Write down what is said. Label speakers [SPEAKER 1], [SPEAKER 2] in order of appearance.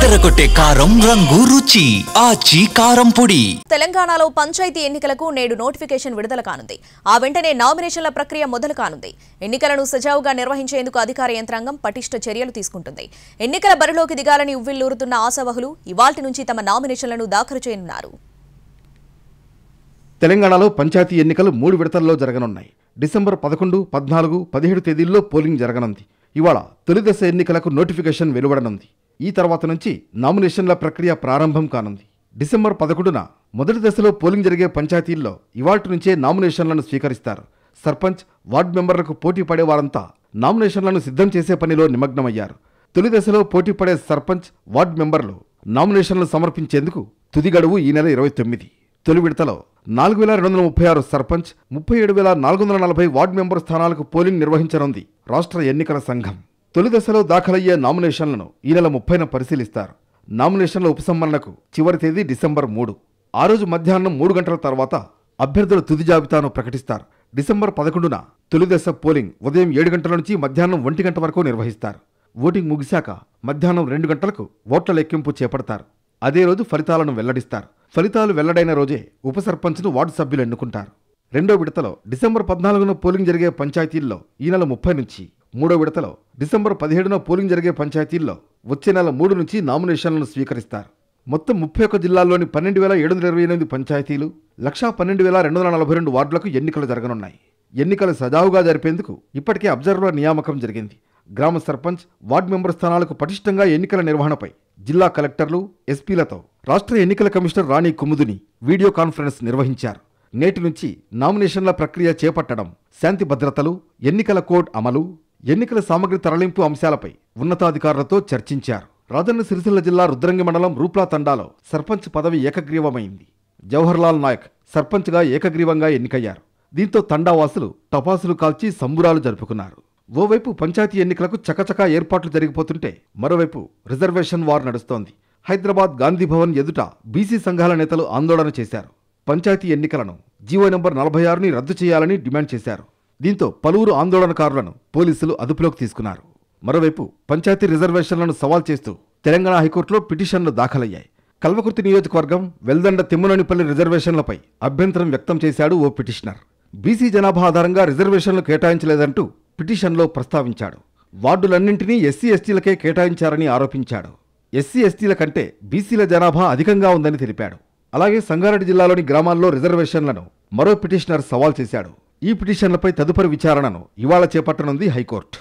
[SPEAKER 1] అదరగొట్టే కారం రంగు రుచి ఆచి కారం పొడి.
[SPEAKER 2] తెలంగాణలో పంచాయతీ ఎన్నికలకు నేడు నోటిఫికేషన్ విడుదల కానుంది. ఆ వెంటనే నామినేషన్ల ప్రక్రియ మొదలు కానుంది. ఎన్నికలను సజావుగా నిర్వహించేందుకు అధికార యంత్రాంగం పటిష్ట చర్యలు తీసుకుంటుంది. ఎన్నికల బరిలోకి దిగాలని ఉవ్విళ్లూరుతున్న ఆశావహులు ఇవాల్టి నుంచి తమ నామినేషన్లను దాఖలు చేయనున్నారు.
[SPEAKER 3] తెలంగాణలో పంచాయతీ ఎన్నికలు 3 విడతల్లో జరగనున్నాయి. డిసెంబర్ 11, 14, 17 తేదీల్లో పోలింగ్ జరగనుంది. ఇవాళ తొలి దశ ఎన్నికలకు నోటిఫికేషన్ వెలువడనుంది. ఈ తర్వాత నుంచి నామినేషన్ల ప్రక్రియ ప్రారంభం కానుంది. డిసెంబర్ 11న మొదటి దశలో పోలింగ్ జరిగే పంచాయతీల్లో ఇవాల్టి నుంచే నామినేషన్లను స్వీకరిస్తారు. సర్పంచ్, వార్డు మెంబర్లకు పోటీ పడే వారంతా నామినేషన్లను సిద్ధం చేసే పనిలో నిమగ్నమయ్యారు. తొలి దశలో పోటీ పడే సర్పంచ్, వార్డు మెంబర్లు నామినేషన్లు సమర్పించేందుకు తుది గడువు ఈ నెల 29. తొలి విడతలో 4236 సర్పంచ్, 37,440 వార్డు మెంబర్ స్థానాలకు పోలింగ్ నిర్వహించనుంది రాష్ట్ర ఎన్నికల సంఘం. తొలి దశలో దాఖలయ్యే నామినేషన్లను ఈ నెల 30న పరిశీలిస్తారు. నామినేషన్ల ఉపసంహరణకు చివరి తేదీ డిసెంబర్ 3. ఆ రోజు మధ్యాహ్నం 3 గంటల తర్వాత అభ్యర్థుల తుది జాబితాను ప్రకటిస్తారు. డిసెంబర్ 11న తొలి దశ పోలింగ్ ఉదయం 7 గంటల నుంచి మధ్యాహ్నం 1 గంట వరకు నిర్వహిస్తారు. ఓటింగ్ ముగిశాక మధ్యాహ్నం 2 గంటలకు ఓట్ల లెక్కింపు చేపడతారు. అదే రోజు ఫలితాలను వెల్లడిస్తారు. ఫలితాలు వెల్లడైన రోజే ఉప సర్పంచ్ను వార్డు సభ్యులు ఎన్నుకుంటారు. రెండో విడతలో డిసెంబర్ 14న పోలింగ్ జరిగే పంచాయతీల్లో ఈ నెల 30 నుంచి, మూడో విడతలో డిసెంబర్ 17న పోలింగ్ జరిగే పంచాయతీల్లో వచ్చే నెల 3 నుంచి నామినేషన్లను స్వీకరిస్తారు. మొత్తం 31 జిల్లాల్లోని 12,728 పంచాయతీలు, 112,242 వార్డులకు ఎన్నికలు జరగనున్నాయి. ఎన్నికలు సజావుగా జరిపేందుకు ఇప్పటికే అబ్జర్వర్ నియామకం జరిగింది. గ్రామ సర్పంచ్, వార్డు మెంబర్ స్థానాలకు పటిష్టంగా ఎన్నికల నిర్వహణపై జిల్లా కలెక్టర్లు, ఎస్పీలతో రాష్ట్ర ఎన్నికల కమిషనర్ రాణి కుముదుని వీడియో కాన్ఫరెన్స్ నిర్వహించారు. నేటి నుంచి నామినేషన్ల ప్రక్రియ చేపట్టడం, శాంతి భద్రతలు, ఎన్నికల కోడ్ అమలు, ఎన్నికల సామగ్రి తరలింపు అంశాలపై ఉన్నతాధికారులతో చర్చించారు. రాజన్న సిరిసిల్ల జిల్లా రుద్రంగి మండలం రూప్లా తండాలో సర్పంచ్ పదవి ఏకగ్రీవమైంది. జవహర్లాల్ నాయక్ సర్పంచ్గా ఏకగ్రీవంగా ఎన్నికయ్యారు. దీంతో తండావాసులు టపాసులు కాల్చి సంబురాలు జరుపుకున్నారు. ఓవైపు పంచాయతీ ఎన్నికలకు చకచకా ఏర్పాట్లు జరిగిపోతుంటే మరోవైపు రిజర్వేషన్ వార్ నడుస్తోంది. హైదరాబాద్ గాంధీ భవన్ ఎదుట బీసీ సంఘాల నేతలు ఆందోళన చేశారు. పంచాయతీ ఎన్నికలను జీవో నంబర్ 46ని రద్దు చేయాలని డిమాండ్ చేశారు. దీంతో పలువురు ఆందోళనకారులను పోలీసులు అదుపులోకి తీసుకున్నారు. మరోవైపు పంచాయతీ రిజర్వేషన్లను సవాల్ చేస్తూ తెలంగాణ హైకోర్టులో పిటిషన్లు దాఖలయ్యాయి. కల్వకుర్తి నియోజకవర్గం వెల్దండ తిమ్మనోనిపల్లి రిజర్వేషన్లపై అభ్యంతరం వ్యక్తం చేశాడు ఓ పిటిషనర్. బీసీ జనాభా ఆధారంగా రిజర్వేషన్లు కేటాయించలేదంటూ పిటిషన్లో ప్రస్తావించాడు. వార్డులన్నింటినీ ఎస్సీ ఎస్టీలకే కేటాయించారని ఆరోపించాడు. ఎస్సీ ఎస్టీల కంటే బీసీల జనాభా అధికంగా ఉందని తెలిపాడు. అలాగే సంగారెడ్డి జిల్లాలోని గ్రామాల్లో రిజర్వేషన్లను మరో పిటిషనర్ సవాల్ చేశాడు. ఈ పిటిషన్లపై తదుపరి విచారణను ఇవాళ చేపట్టనుంది హైకోర్టు.